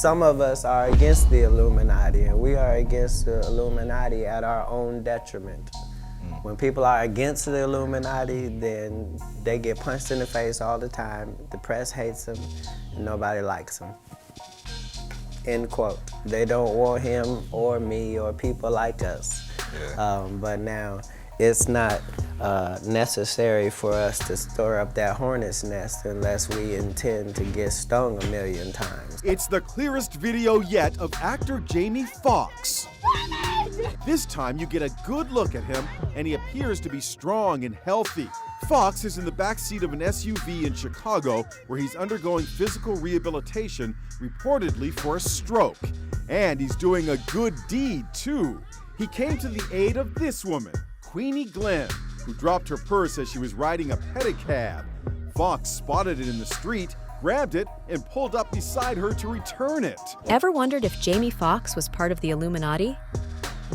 some of us are against the Illuminati, and we are against the Illuminati at our own detriment. When people are against the Illuminati, then they get punched in the face all the time. The press hates them, and nobody likes them. End quote. They don't want him or me or people like us. Yeah. But now, it's not necessary for us to stir up that hornet's nest unless we intend to get stung 1,000,000 times. It's the clearest video yet of actor Jamie Foxx. This time you get a good look at him, and he appears to be strong and healthy. Foxx is in the backseat of an SUV in Chicago where he's undergoing physical rehabilitation, reportedly for a stroke. And he's doing a good deed, too. He came to the aid of this woman, Queenie Glenn, who dropped her purse as she was riding a pedicab. Foxx spotted it in the street, grabbed it, and pulled up beside her to return it. Ever wondered if Jamie Foxx was part of the Illuminati?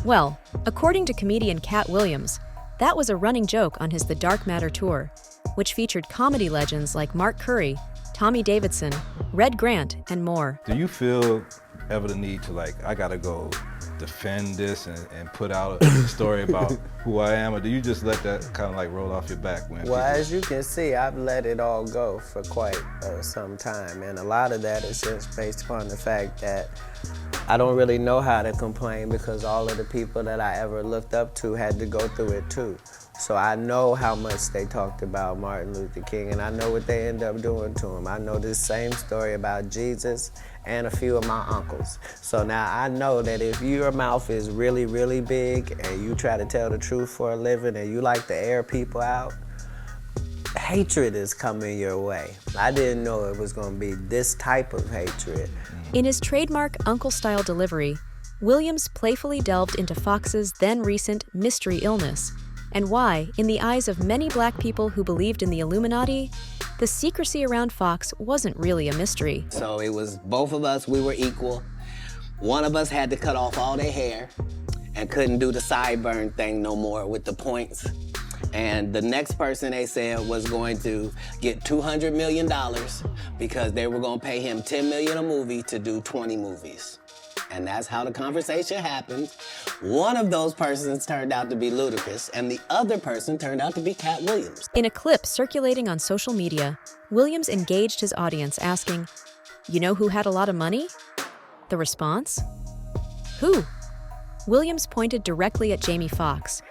Well, according to comedian Katt Williams, that was a running joke on his The Dark Matter tour, which featured comedy legends like Mark Curry, Tommy Davidson, Red Grant, and more. Do you feel ever the need to, like, I gotta go defend this and put out a story about who I am, or do you just let that kind of like roll off your back? Well, as you can see, I've let it all go for quite some time, and a lot of that is just based upon the fact that I don't really know how to complain because all of the people that I ever looked up to had to go through it too. So I know how much they talked about Martin Luther King, and I know what they end up doing to him. I know this same story about Jesus and a few of my uncles. So now I know that if your mouth is really, really big and you try to tell the truth for a living and you like to air people out, hatred is coming your way. I didn't know it was going to be this type of hatred. In his trademark uncle-style delivery, Williams playfully delved into Foxx's then-recent mystery illness, and why, in the eyes of many black people who believed in the Illuminati, the secrecy around Foxx wasn't really a mystery. So it was both of us, we were equal. One of us had to cut off all their hair and couldn't do the sideburn thing no more with the points. And the next person, they said, was going to get $200 million because they were going to pay him $10 million a movie to do 20 movies. And that's how the conversation happened. One of those persons turned out to be Ludacris, and the other person turned out to be Katt Williams. In a clip circulating on social media, Williams engaged his audience asking, "You know who had a lot of money?" The response? Who? Williams pointed directly at Jamie Foxx.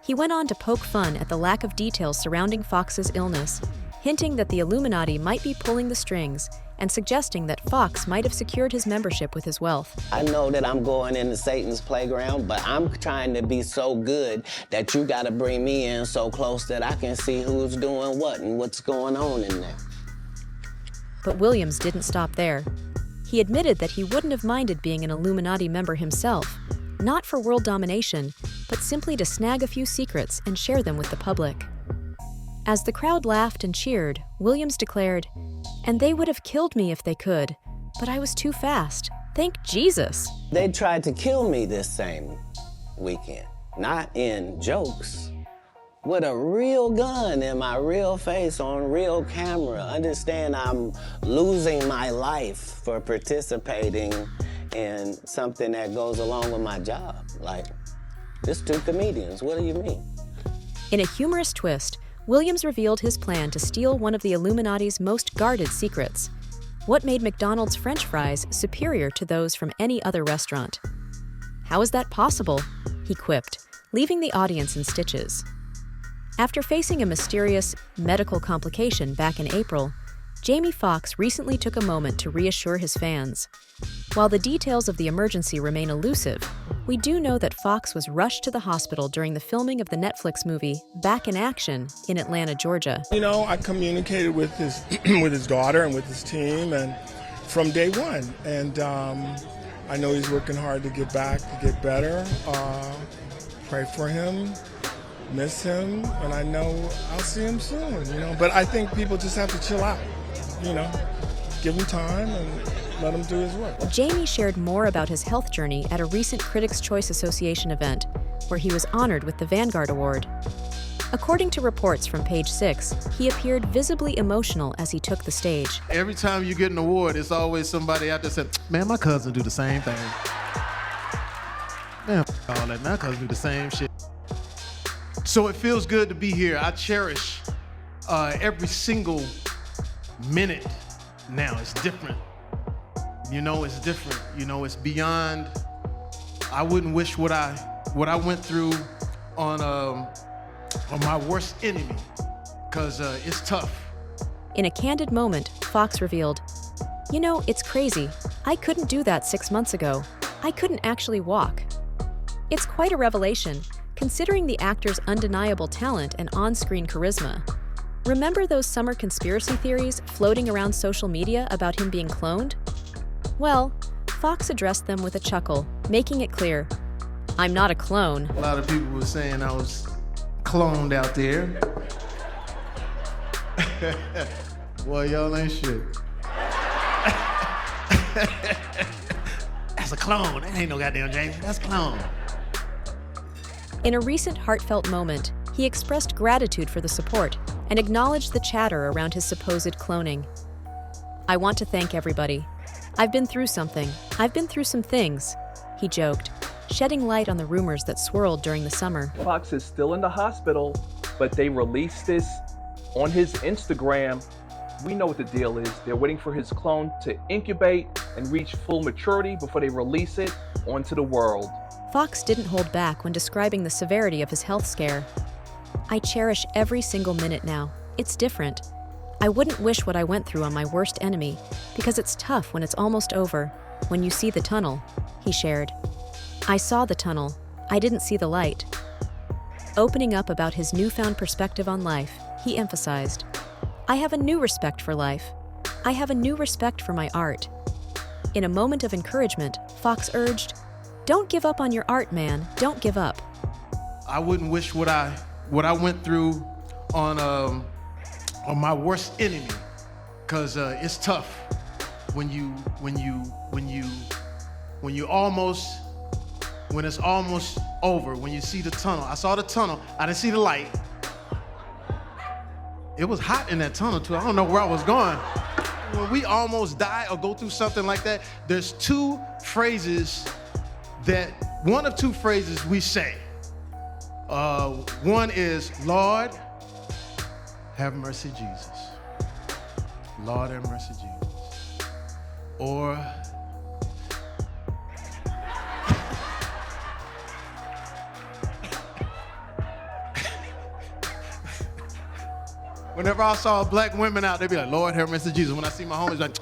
He went on to poke fun at the lack of details surrounding Foxx's illness, hinting that the Illuminati might be pulling the strings and suggesting that Foxx might have secured his membership with his wealth. I know that I'm going into Satan's playground, but I'm trying to be so good that you gotta bring me in so close that I can see who's doing what and what's going on in there. But Williams didn't stop there. He admitted that he wouldn't have minded being an Illuminati member himself, not for world domination, but simply to snag a few secrets and share them with the public. As the crowd laughed and cheered, Williams declared, "And they would have killed me if they could, but I was too fast. Thank Jesus." They tried to kill me this same weekend, not in jokes, with a real gun in my real face on real camera. Understand, I'm losing my life for participating in something that goes along with my job. Like, this two comedians, what do you mean? In a humorous twist, Williams revealed his plan to steal one of the Illuminati's most guarded secrets: what made McDonald's French fries superior to those from any other restaurant. "How is that possible?" he quipped, leaving the audience in stitches. After facing a mysterious medical complication back in April, Jamie Foxx recently took a moment to reassure his fans. While the details of the emergency remain elusive, we do know that Foxx was rushed to the hospital during the filming of the Netflix movie Back in Action in Atlanta, Georgia. You know, I communicated with his with his daughter and with his team, and from day one. And I know he's working hard to get back, to get better. Pray for him, miss him, and I know I'll see him soon, you know. But I think people just have to chill out, you know, give him time and let him do his work. Jamie shared more about his health journey at a recent Critics' Choice Association event, where he was honored with the Vanguard Award. According to reports from Page 6, he appeared visibly emotional as he took the stage. Every time you get an award, it's always somebody out there saying, man, my cousin do the same thing. Man, all that, my cousin do the same shit. So it feels good to be here. I cherish every single minute now. It's different. You know, it's different. You know, it's beyond. I wouldn't wish what I went through on my worst enemy, because it's tough. In a candid moment, Foxx revealed, "You know, it's crazy. I couldn't do that 6 months ago. I couldn't actually walk." It's quite a revelation, considering the actor's undeniable talent and on-screen charisma. Remember those summer conspiracy theories floating around social media about him being cloned? Well, Foxx addressed them with a chuckle, making it clear, "I'm not a clone." A lot of people were saying I was cloned out there. Well, y'all ain't shit. That's a clone. That ain't no goddamn James. That's a clone. In a recent heartfelt moment, he expressed gratitude for the support and acknowledged the chatter around his supposed cloning. "I want to thank everybody. I've been through something. I've been through some things," he joked, shedding light on the rumors that swirled during the summer. Foxx is still in the hospital, but they released this on his Instagram. We know what the deal is. They're waiting for his clone to incubate and reach full maturity before they release it onto the world. Foxx didn't hold back when describing the severity of his health scare. "I cherish every single minute now. It's different. I wouldn't wish what I went through on my worst enemy, because it's tough when it's almost over, when you see the tunnel," he shared. "I saw the tunnel. I didn't see the light." Opening up about his newfound perspective on life, he emphasized, "I have a new respect for life. I have a new respect for my art." In a moment of encouragement, Foxx urged, "Don't give up on your art, man. Don't give up." I wouldn't wish what I went through on my worst enemy, because it's tough when it's almost over, when you see the tunnel. I saw the tunnel. I didn't see the light. It was hot in that tunnel too. I don't know where I was going. When we almost die or go through something like that, there's one of two phrases we say. One is, "Lord, have mercy, Jesus." Lord, have mercy, Jesus. Or, whenever I saw black women out, they'd be like, "Lord, have mercy, Jesus." When I see my homies, like,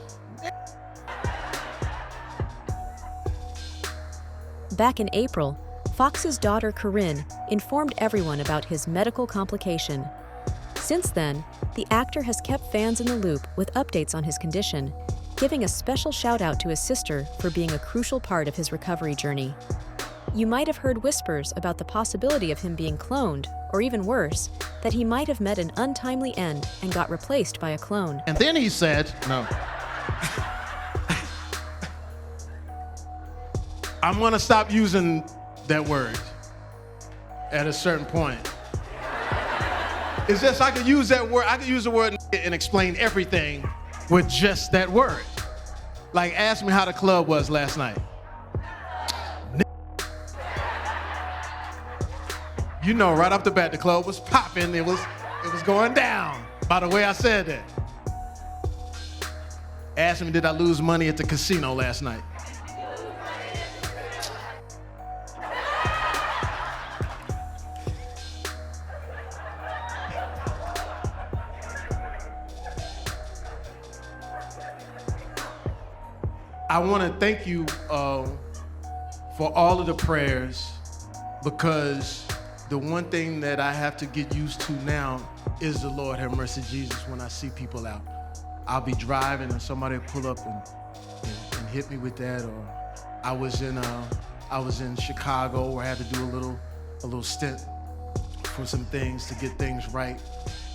Back in April, Foxx's daughter Corinne informed everyone about his medical complication. Since then, the actor has kept fans in the loop with updates on his condition, giving a special shout-out to his sister for being a crucial part of his recovery journey. You might have heard whispers about the possibility of him being cloned, or even worse, that he might have met an untimely end and got replaced by a clone. and then he said, no. I'm gonna stop using that word at a certain point. It's just I could use that word, I could use the word and explain everything with just that word. Like, ask me how the club was last night. You know, right off the bat, the club was popping. It was going down by the way I said that. Ask me, did I lose money at the casino last night? I want to thank you for all of the prayers, because the one thing that I have to get used to now is the Lord have mercy, Jesus, when I see people out. I'll be driving and somebody will pull up and hit me with that. Or I was in Chicago where I had to do a little stint for some things to get things right.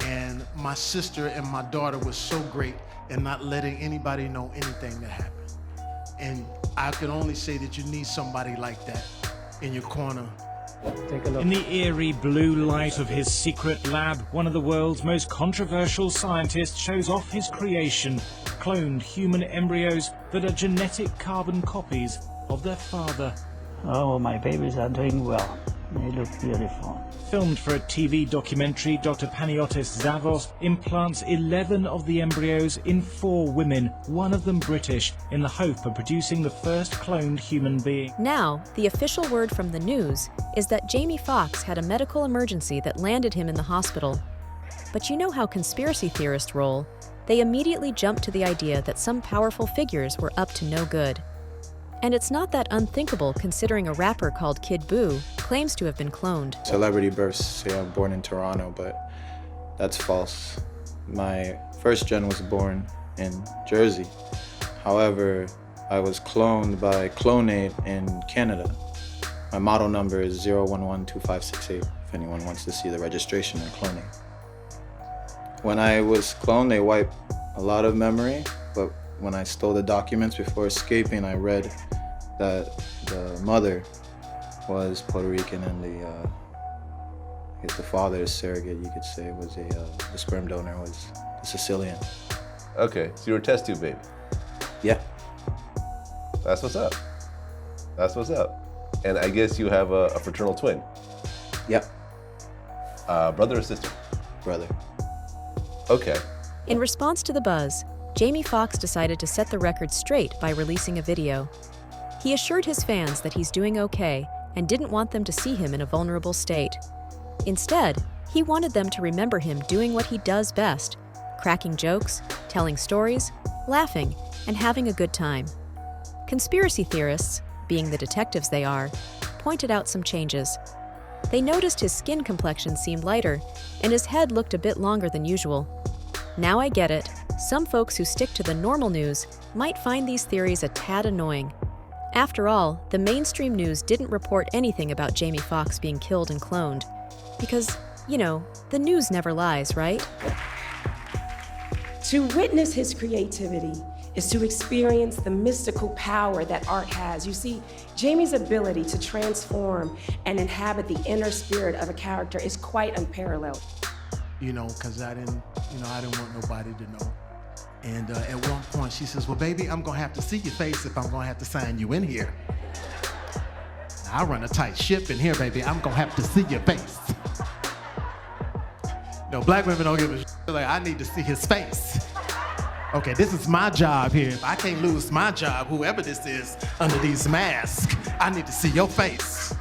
And my sister and my daughter was so great in not letting anybody know anything that happened. And I can only say that you need somebody like that in your corner Take a look. In the eerie blue light of his secret lab, one of the world's most controversial scientists shows off his creation, cloned human embryos that are genetic carbon copies of their father. Oh, my babies are doing well. They look beautiful. Filmed for a TV documentary, Dr. Panagiotis Zavos implants 11 of the embryos in 4 women, one of them British, in the hope of producing the first cloned human being. Now, the official word from the news is that Jamie Foxx had a medical emergency that landed him in the hospital. But you know how conspiracy theorists roll. They immediately jump to the idea that some powerful figures were up to no good. And it's not that unthinkable considering a rapper called Kid Boo claims to have been cloned. Celebrity births say I'm born in Toronto, but that's false. My first gen was born in Jersey. However, I was cloned by Clonate in Canada. My model number is 0112568, if anyone wants to see the registration in Clonate. When I was cloned, they wiped a lot of memory, but when I stole the documents before escaping, I read that the mother was Puerto Rican and I guess the father's surrogate, you could say, was the sperm donor was a Sicilian. Okay, so you were a test tube baby. Yeah. That's what's up. That's what's up. And I guess you have a fraternal twin. Yep. Brother or sister? Brother. Okay. In response to the buzz, Jamie Foxx decided to set the record straight by releasing a video. He assured his fans that he's doing okay and didn't want them to see him in a vulnerable state. Instead, he wanted them to remember him doing what he does best, cracking jokes, telling stories, laughing, and having a good time. Conspiracy theorists, being the detectives they are, pointed out some changes. They noticed his skin complexion seemed lighter, and his head looked a bit longer than usual. Now I get it. Some folks who stick to the normal news might find these theories a tad annoying. After all, the mainstream news didn't report anything about Jamie Foxx being killed and cloned. Because, you know, the news never lies, right? To witness his creativity is to experience the mystical power that art has. You see, Jamie's ability to transform and inhabit the inner spirit of a character is quite unparalleled. You know, because I didn't want nobody to know. And at one point she says, well, baby, I'm gonna have to see your face if I'm gonna have to sign you in here. I run a tight ship in here, baby. I'm gonna have to see your face. No, black women don't give a shit. Like, I need to see his face. Okay, this is my job here. If I can't lose my job, whoever this is under these masks, I need to see your face.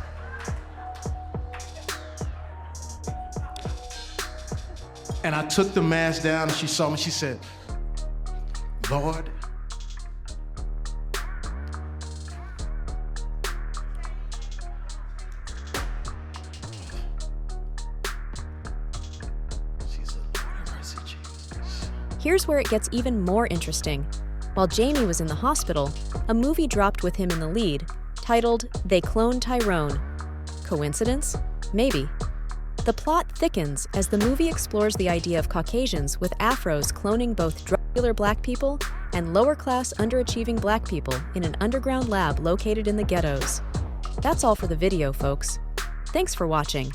And I took the mask down and she saw me, she said, Lord, Here's where it gets even more interesting. While Jamie was in the hospital, a movie dropped with him in the lead, titled They Cloned Tyrone. Coincidence? Maybe. The plot thickens as the movie explores the idea of Caucasians with afros cloning both drug dealer black people and lower-class underachieving black people in an underground lab located in the ghettos. That's all for the video, folks. Thanks for watching.